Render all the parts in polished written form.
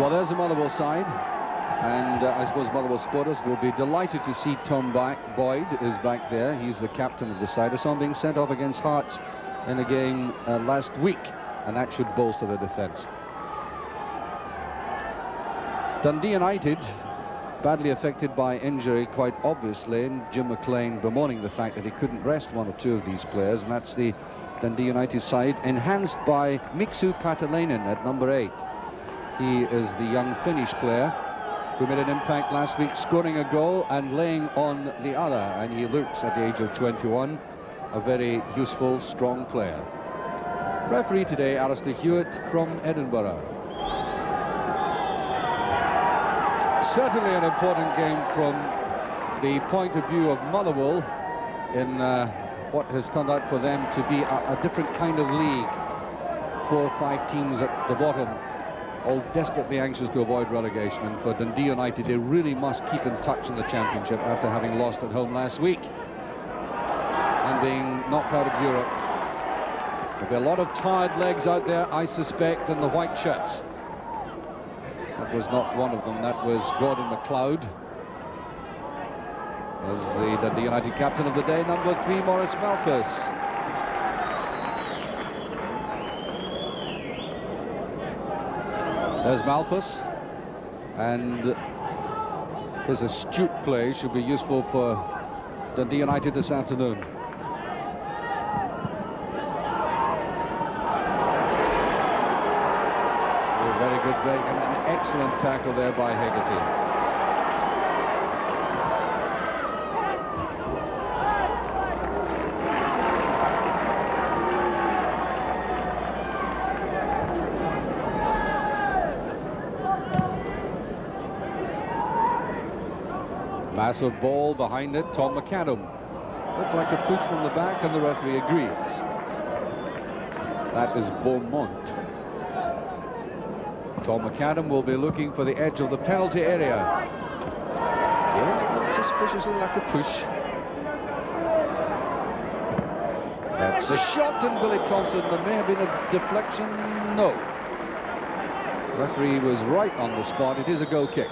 Well, there's the Motherwell side, and I suppose Motherwell supporters will be delighted to see Tom Boyd is back there. He's the captain of the side. I saw him being sent off against Hearts in a game last week, and that should bolster the defence. Dundee United, badly affected by injury, quite obviously, and Jim McLean bemoaning the fact that he couldn't rest one or two of these players, and that's the Dundee United side, enhanced by Miksu Patalainen at number 8. He is the young Finnish player who made an impact last week, scoring a goal and laying on the other, and he looks, at the age of 21, a very useful, strong player. Referee today, Alistair Hewitt from Edinburgh. Certainly an important game from the point of view of Motherwell in what has turned out for them to be a different kind of league. 4 or 5 teams at the bottom, all desperately anxious to avoid relegation, and for Dundee United, they really must keep in touch in the Championship after having lost at home last week and being knocked out of Europe. There'll be a lot of tired legs out there, I suspect, in the white shirts. That was not one of them. That was Gordon McLeod, as the Dundee United captain of the day. Number 3, Maurice Malpas. There's Malpas, and his astute play should be useful for Dundee United this afternoon. A very good break and an excellent tackle there by Hegarty. Massive ball behind it, Tom McAdam. Looked like a push from the back, and the referee agrees. That is Beaumont. Tom McAdam will be looking for the edge of the penalty area. Again, it looked suspiciously like a push. That's a shot, and Billy Thompson. There may have been a deflection. No. The referee was right on the spot. It is a goal kick.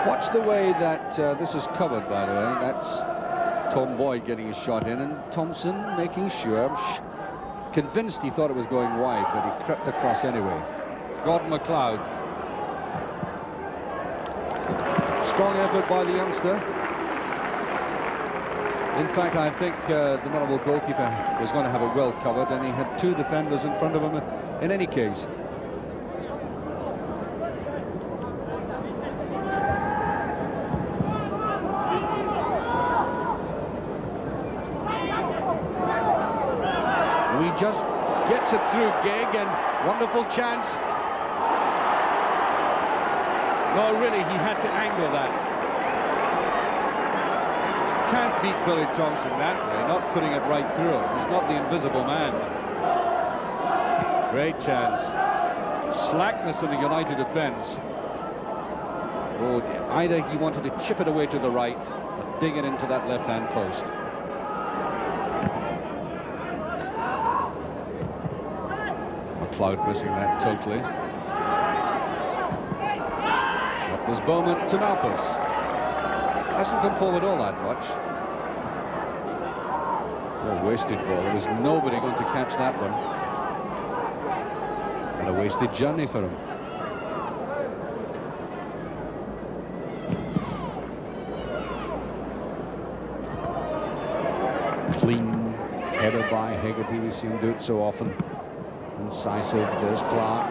Watch the way that this is covered, by the way. That's Tom Boyd getting his shot in, and Thompson making sure. I'm convinced he thought it was going wide, but he crept across anyway. Gordon McLeod. Strong effort by the youngster. In fact, I think the Motherwell goalkeeper was going to have it well covered, and he had 2 defenders in front of him in any case. Just gets it through Gig, and wonderful chance. No, really, he had to angle that. Can't beat Billy Thompson that way, not putting it right through him. He's not the invisible man. Great chance. Slackness in the United defence. Oh, either he wanted to chip it away to the right or dig it into that left-hand post. McLeod missing that totally. That was Beaumont to Malpas. Hasn't come forward all that much. Oh, wasted ball. There was nobody going to catch that one. And a wasted journey for him. Clean header by Hegarty. We see him do it so often. Incisive. There's Clark.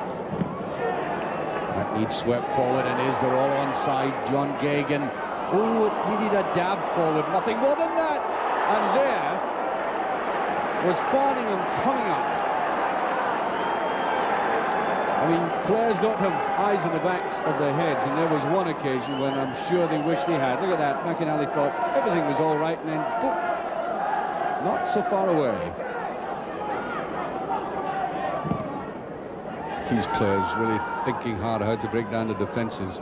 That needs swept forward, and they're all onside. John Gagan. Oh, it needed a dab forward, nothing more than that. And there was Farningham coming up. I mean, players don't have eyes in the backs of their heads, and there was one occasion when I'm sure they wished they had. Look at that. McInally thought everything was all right, and then boop, not so far away. These players really thinking hard how to break down the defences.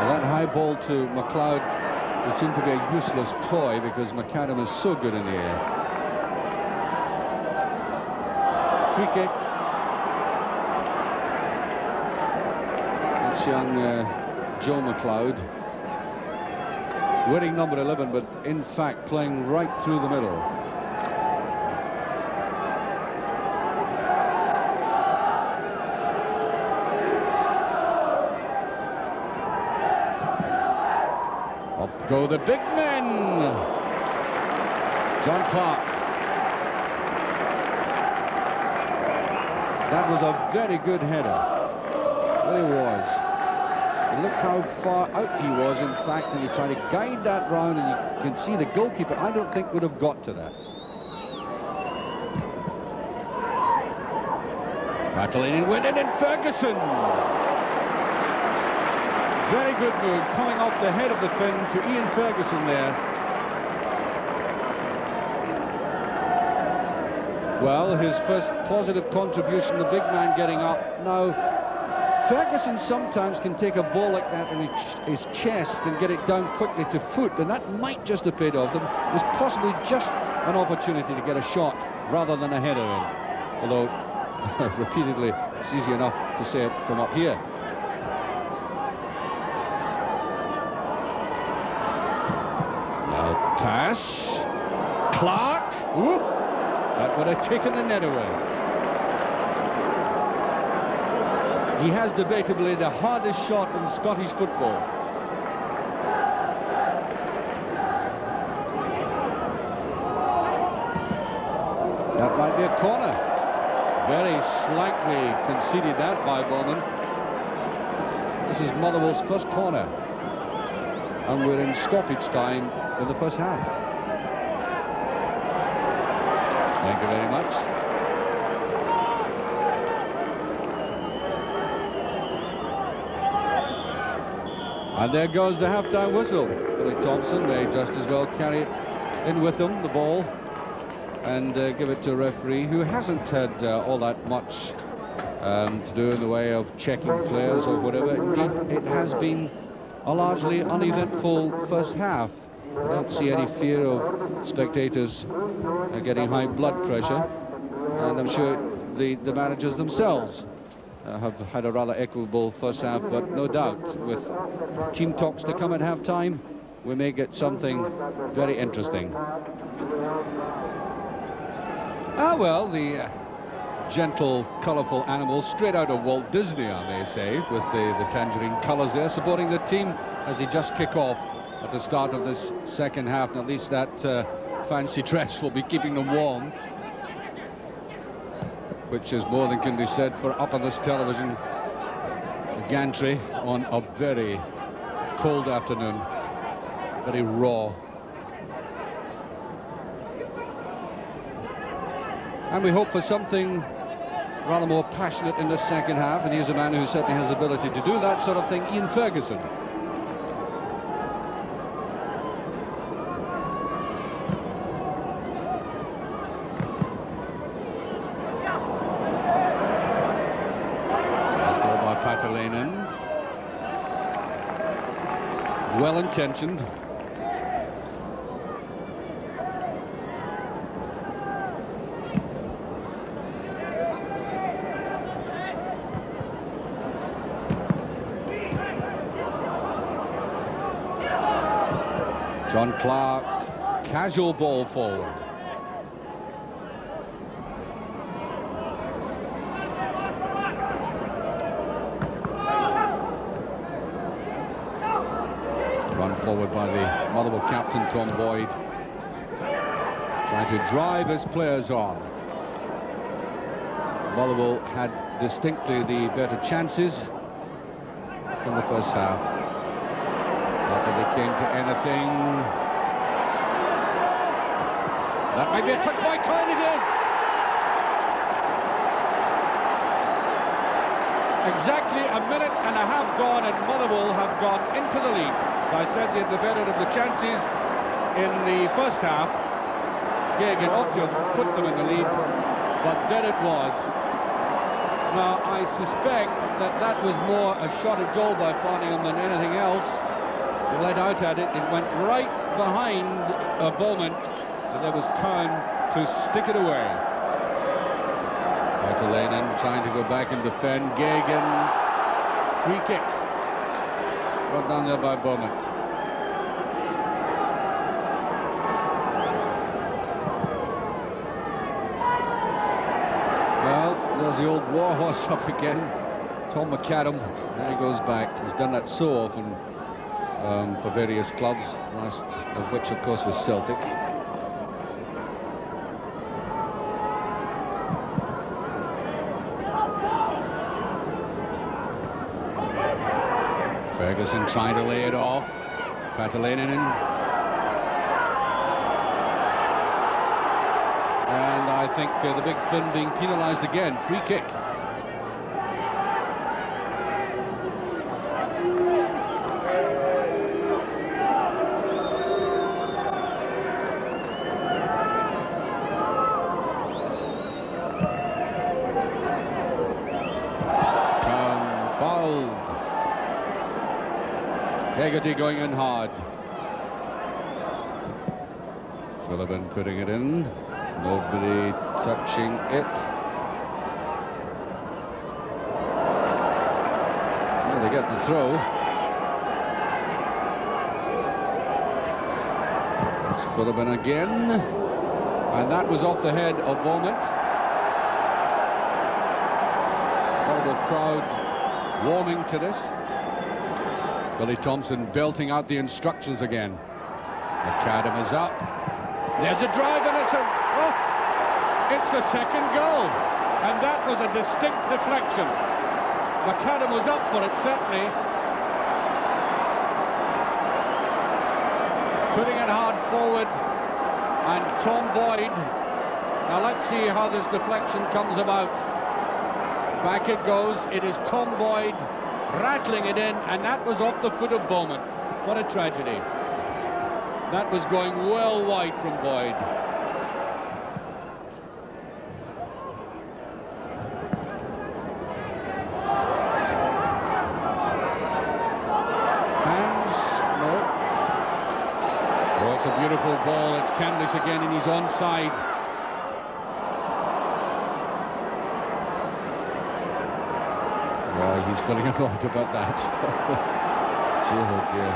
Well, that high ball to McLeod It seemed to be a useless ploy because McAdam is so good in the air. Free kick. That's young Joe McLeod. Wearing number 11, but in fact playing right through the middle. Up go the big men. John Clark. That was a very good header. Really was. And look how far out he was, in fact, and he tried to guide that round, and you can see the goalkeeper, I don't think, would have got to that. Battling in with it, and Ferguson. Very good move, coming off the head of the fin to Ian Ferguson there. Well, his first positive contribution, the big man getting up. Now, Ferguson sometimes can take a ball like that in his chest and get it down quickly to foot, and that might just have paid off them. It was possibly just an opportunity to get a shot rather than a header in. Although, repeatedly, it's easy enough to say it from up here. Now, pass. Clark. Ooh, that would have taken the net away. He has debatably the hardest shot in Scottish football. That might be a corner. Very slightly conceded that by Bowman. This is Motherwell's first corner. And we're in stoppage time in the first half. Thank you very much. And there goes the half-time whistle. Billy Thompson may just as well carry it in with him, the ball, and give it to a referee who hasn't had all that much to do in the way of checking players or whatever. Indeed, it has been a largely uneventful first half. I don't see any fear of spectators getting high blood pressure, and I'm sure the managers themselves have had a rather equitable first half, but no doubt with team talks to come at half-time, we may get something very interesting. Ah, well, the gentle, colourful animals straight out of Walt Disney, I may say, with the tangerine colours there, supporting the team as they just kick off at the start of this second half, and at least that fancy dress will be keeping them warm, which is more than can be said for up on this television gantry on a very cold afternoon, very raw. And we hope for something rather more passionate in the second half, and here's a man who certainly has the ability to do that sort of thing, Ian Ferguson. Well-intentioned. John Clark, casual ball forward. Run forward by the Motherwell captain, Tom Boyd, trying to drive his players on. Motherwell had distinctly the better chances in the first half. Not that they came to anything. That might be a touch by Kyle, it is! Exactly a minute and a half gone, and Motherwell have gone into the lead. As I said, they had the better of the chances in the first half. Gagan ought to have put them in the lead, but there it was. Now, I suspect that that was more a shot at goal by Farningham than anything else. led out at it. It went right behind Bowman, and there was Khan to stick it away. Bartolinen trying to go back and defend. Gagan, free kick. Brought down there by Bowman. Well, there's the old warhorse up again. Tom McAdam. There he goes back. He's done that so often for various clubs, last of which, of course, was Celtic. Ferguson trying to lay it off. Patalainen in. And I think the big Finn being penalised again. Free kick. Hegarty going in hard. Sullivan putting it in. Nobody touching it. Well, they get the throw. It's Sullivan again. And that was off the head of Beaumont. All the crowd warming to this. Billy Thompson belting out the instructions again. McAdam is up. There's a drive and it's a second goal. And that was a distinct deflection. McAdam was up for it, certainly. Putting it hard forward. And Tom Boyd. Now let's see how this deflection comes about. Back it goes. It is Tom Boyd rattling it in, and that was off the foot of Bowman. What a tragedy. That was going well wide from Boyd. Hands? No. Oh, it's a beautiful ball. It's Candish again, and he's onside. He's feeling annoyed about that. Dear, oh dear.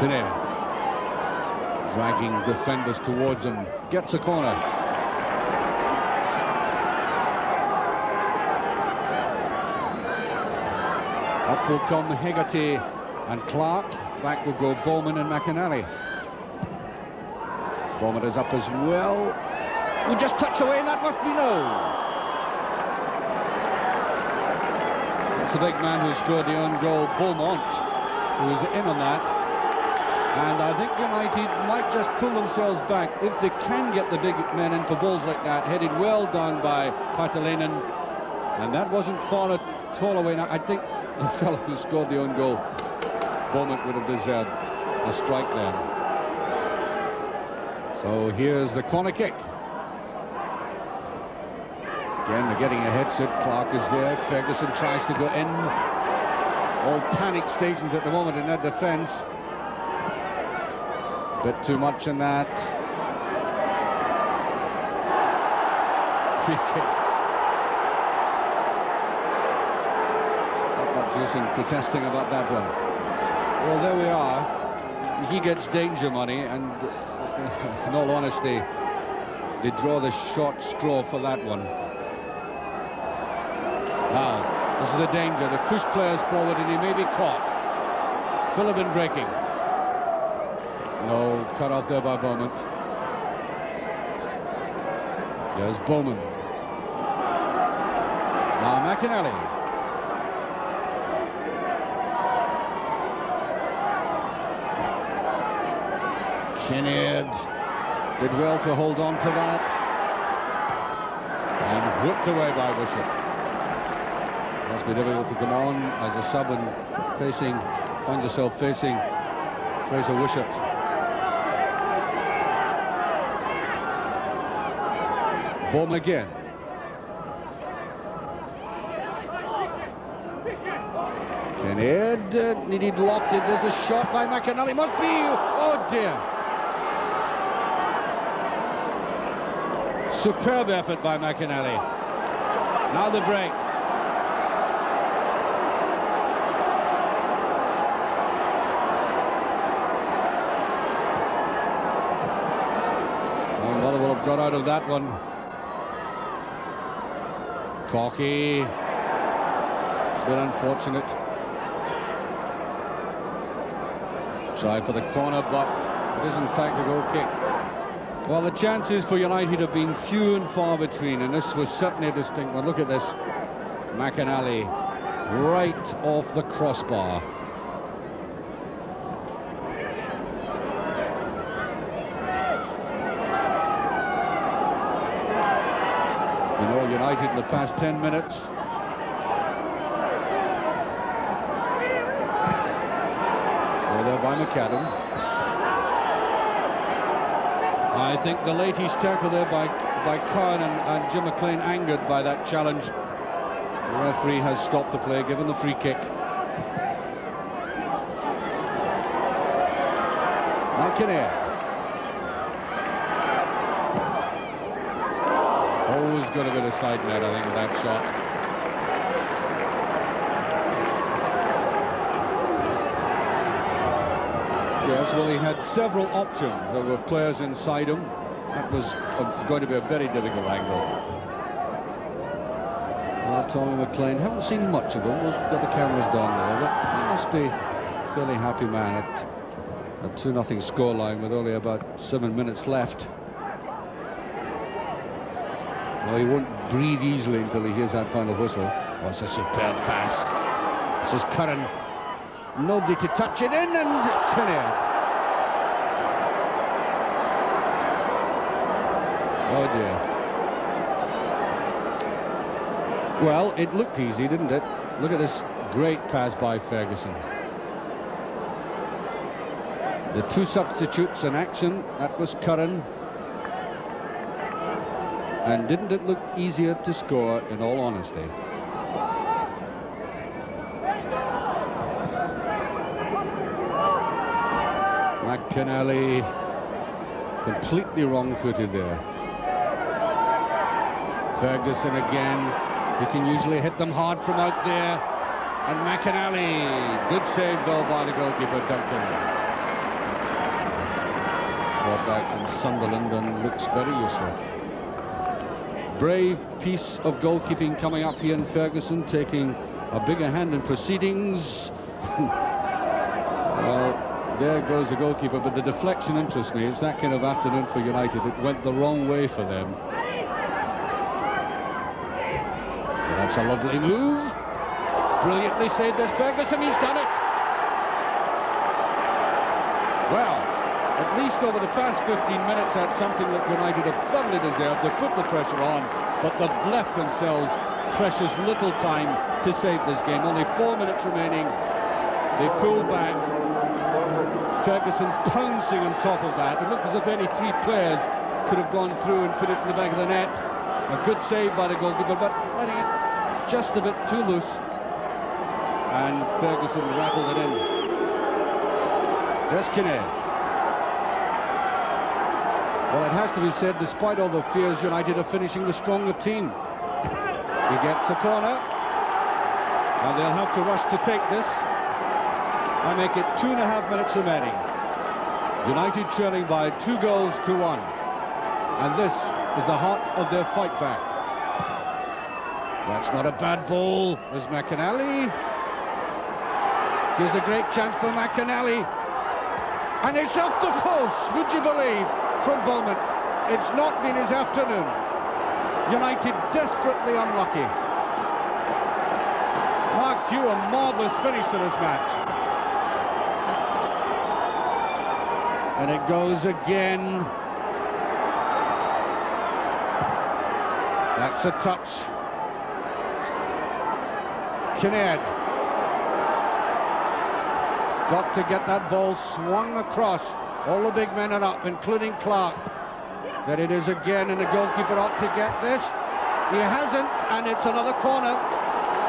Kinnear dragging defenders towards him. Gets a corner. Up will come Hegarty and Clark. Back will go Bowman and McInally. Bowman is up as well. We just touch away, and that must be no. That's the big man who scored the own goal, Beaumont, who was in on that. And I think United might just pull themselves back if they can get the big men in for balls like that, headed well down by Patalainen. And that wasn't far at all away. Now, I think the fellow who scored the own goal, Beaumont, would have deserved a strike there. So here's the corner kick. Again, they're getting ahead. Sid Clark is there. Ferguson tries to go in. All panic stations at the moment in their defence. Bit too much in that. Free kick. Not much use in protesting about that one. Well, there we are. He gets danger money, and in all honesty, they draw the short straw for that one. Now, this is the danger. They push players forward, and he may be caught. Philibin breaking. No, cut out there by Beaumont. There's Bowman. Now McInally. Kinnear did well to hold on to that. And whipped away by Wishart. It must be difficult to come on as a sub and find yourself facing Fraser Wishart. Bowman again. Kinnaird needed locked in. There's a shot by McAnally. Must be. Oh dear. Superb effort by McAnally. Now the break. Oh, Motherwell have got out of that one. Corky. It's been unfortunate. Try for the corner, but it is in fact a goal kick. Well, the chances for United have been few and far between, and this was certainly a distinct one. Look at this. McAnally right off the crossbar. It's been all United in the past 10 minutes. There by McAdam. I think the latest tackle there by Khan and Jim McLean angered by that challenge. The referee has stopped the play, given the free kick. Kinnaird. Always going to be the side net, I think, with that shot. Yes, well, he had several options. There were players inside him. That was going to be a very difficult angle. Well, Tommy McLean, haven't seen much of him. We've got the cameras down there, but he must be a fairly happy man at a 2-0 scoreline with only about 7 minutes left. Well, he won't breathe easily until he hears that final whistle. Oh, it's a superb pass. This is Curran. Nobody to touch it in, and Kinnaird. Oh dear. Well, it looked easy, didn't it? Look at this great pass by Ferguson. The two substitutes in action, that was Curran. And didn't it look easier to score, in all honesty? McAnally completely wrong-footed there. Ferguson again. He can usually hit them hard from out there. And McAnally, good save though by the goalkeeper Duncan. Brought back from Sunderland and looks very useful. Brave piece of goalkeeping coming up here in Ferguson, taking a bigger hand in proceedings. Well, there goes the goalkeeper, but the deflection interests me. It's that kind of afternoon for United. It went the wrong way for them. Well, that's a lovely move. Brilliantly saved this Ferguson. He's done it. Well, at least over the past 15 minutes, that's something that United have thoroughly deserved. They put the pressure on, but they've left themselves precious little time to save this game. Only 4 minutes remaining. They pull back. Ferguson pouncing on top of that. It looked as if any three players could have gone through and put it in the back of the net. A good save by the goalkeeper, but letting it just a bit too loose. And Ferguson rattled it in. There's Kinnaird. Well, it has to be said, despite all the fears, United are finishing the stronger team. He gets a corner, and they'll have to rush to take this. I make it 2.5 minutes remaining. United trailing by 2-1. And this is the heart of their fight back. That's not a bad ball. There's McAnally. Here's a great chance for McAnally. And it's off the post, would you believe, from Beaumont. It's not been his afternoon. United desperately unlucky. Mark Hugh, a marvellous finish to this match. And it goes again. That's a touch. Kinnaird. He's got to get that ball swung across. All the big men are up, including Clark. that it is again, and the goalkeeper ought to get this. He hasn't, and it's another corner.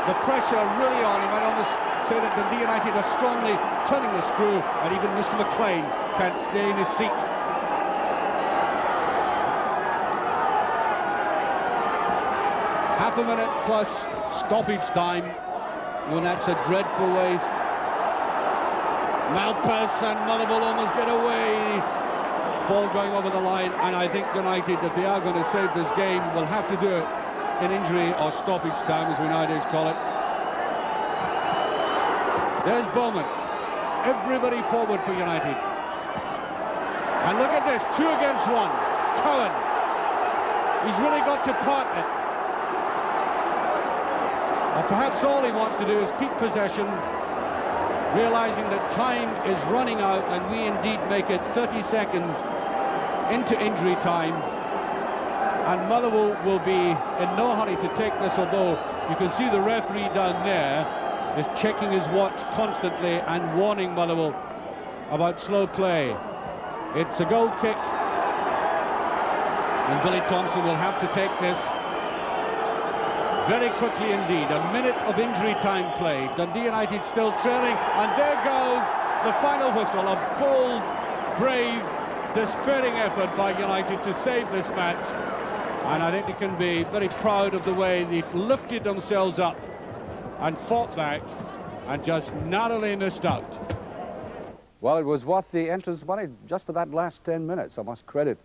The pressure really on him. I'd almost say that Dundee United are strongly turning the screw, and even Mr. McLean can't stay in his seat. Half a minute plus stoppage time. Well, that's a dreadful waste. Malpass and Motherwell almost get away. Ball going over the line, and I think United, if they are going to save this game, will have to do it in injury or stoppage time, as we nowadays call it. There's Bowman. Everybody forward for United. And look at this, 2 against 1. Cowan. He's really got to partner it. Or perhaps all he wants to do is keep possession, realizing that time is running out, and we indeed make it 30 seconds into injury time. And Motherwell will be in no hurry to take this, although you can see the referee down there is checking his watch constantly and warning Motherwell about slow play. It's a goal kick, and Billy Thompson will have to take this very quickly indeed. A minute of injury time played. Dundee United still trailing, and there goes the final whistle. A bold, brave, despairing effort by United to save this match, and I think they can be very proud of the way they've lifted themselves up and fought back and just narrowly missed out. Well, it was worth the entrance money just for that last 10 minutes. I must credit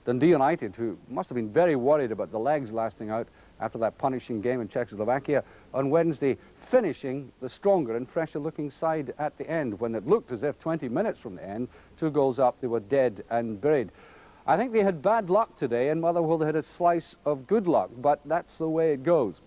Dundee United, who must have been very worried about the legs lasting out after that punishing game in Czechoslovakia on Wednesday, finishing the stronger and fresher looking side at the end. When it looked as if 20 minutes from the end, 2 goals up, they were dead and buried. I think they had bad luck today, and Motherwell had a slice of good luck, but that's the way it goes.